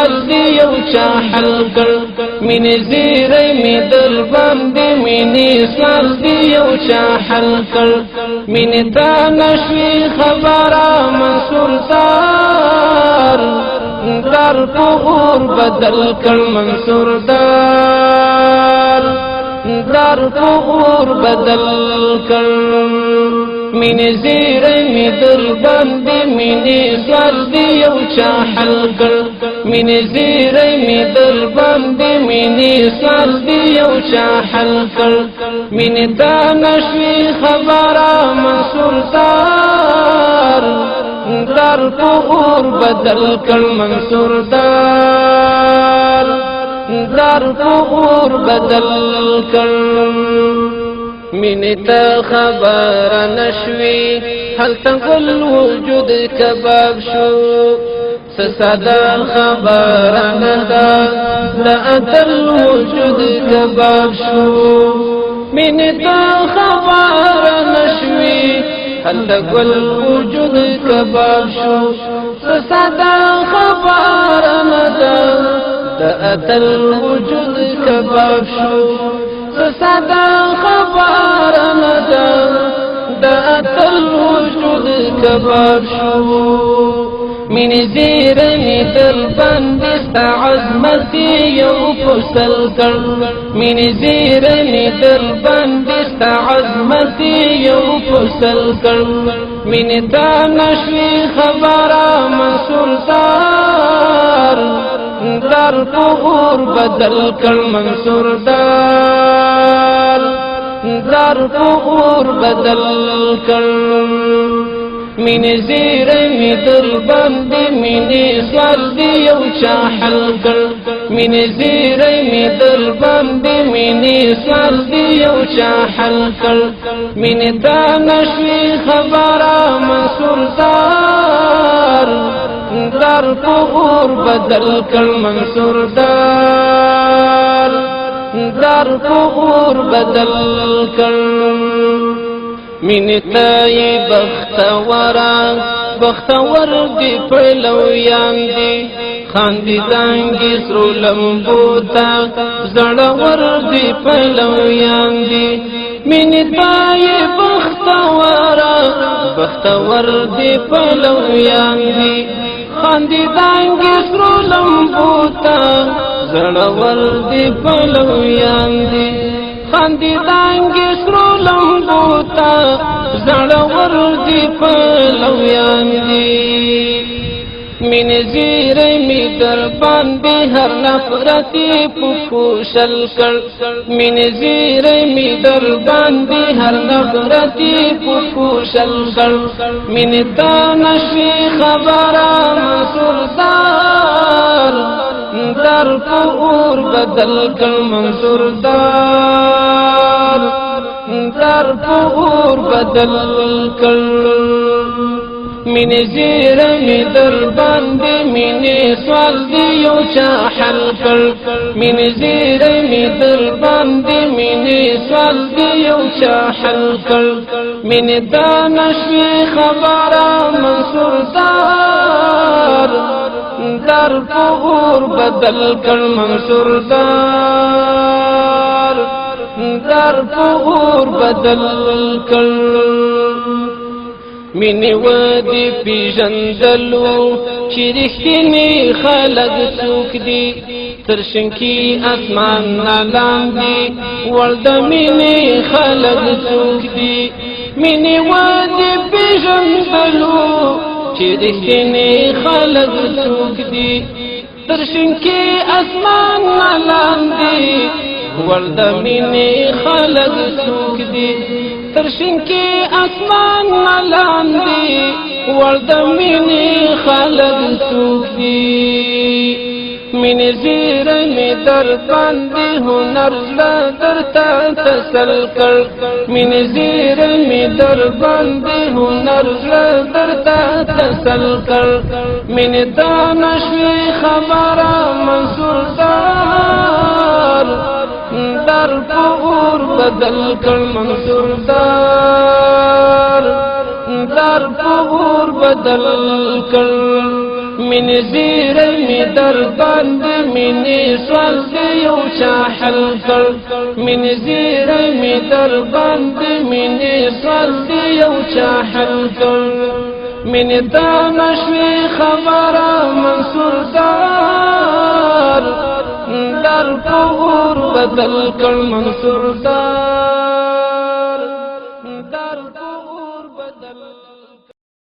سوال دی یو چا حل کړ مینې زیری می در باندې مینې سوال دی یو چا حل کړ مینې تا نشوي خبره منصور دار در په اور بدل کړ منصور دار در په اور بدل کړ مینې زیری می در باندې مینې سوال دی یو چا حل کړ مینې زیری می در باندې مینې سوال دی یو چا حل کړ مینې تا نشوي خبره منصور دار در په اور بدل کړ منصور دار در په اور بدل کړ مینې ته خبره نشوي هلته ګل وجود کباب شو ساده خبره نه ده د اتل وجود کباب شو مینې ته خبره نشوي هلته ګل وجود کباب شو ساده خبره نه ده د اتل وجود کباب شو ساده خبره نه ده د اتل وجود کباب شو مینې زیری می در باندې ستا عظمت یو فصل کړ مینې زیری می در باندې ستا عظمت یو فصل کړ مینې تا نشوي خبره منصور دار در په اور بدل کړ منصور دار در په اور بدل کړ مینې زیری می در باندې مینې سوال دی یو چا حل کړ مینې زیری می در باندې مینې سوال دی یو چا حل کړ مینې تا نشوي خبره منصور دار در په اور بدل کړ منصور دار در په اور بدل کړ مینې ته یې بختور دی پهلویان دی خاندي دانګې سرو لمبو ته زړور دی پهلویان دی مینې ته یې بختور دی پهلویان دی خاندي دانګې سرو لمبو ته زړور دی پهلویان دی خاندي دانګې سرو لمبو ته زړور دی پهلویان دی مینې زیری می در باندې هر نفرتي پوښل کړ مینې زیری می در باندې هر نفرتي پوښل کړ مینې تا نشوي خبره منصور دار در په اور بدل کړ منصور دار در په اور بدل کړ مینې زیری می در باندې مینې سوال دی یو چا حل کړ مینې زیری می در باندې مینې سوال دی یو چا حل کړ مینې تا نشوي خبره منصور دار در په اور بدل کړ منصور دار در په اور بدل کړ مینې ودی پیژندلو چې رښتینی خلک څوک دي تر شنکي اسمان نه لاندې وړ د مینې خلک څوک دي مینې ودی پیژندلو چې رښتینی خلک څوک دي تر شنکي اسمان نه لاندې وړ د مینې خلک څوک دي تر شنکي اسمان نه لاندې وړ د مینې خلک څوک دي مینې زیری می در باندې هنر زړه درته تسل کړ مینې زیری می در باندې هنر زړه درته تسل کړ مینې تا نشوي خبره منصور دار در په اور بدل کړ منصور دار در په اور بدل کړ من زیر می در بند منی سوال دیو چا حل کر من زیر می در بند منی سوال دیو چا حل کر من دانشوی خبر منصور دار در پور بدل کر منصور دار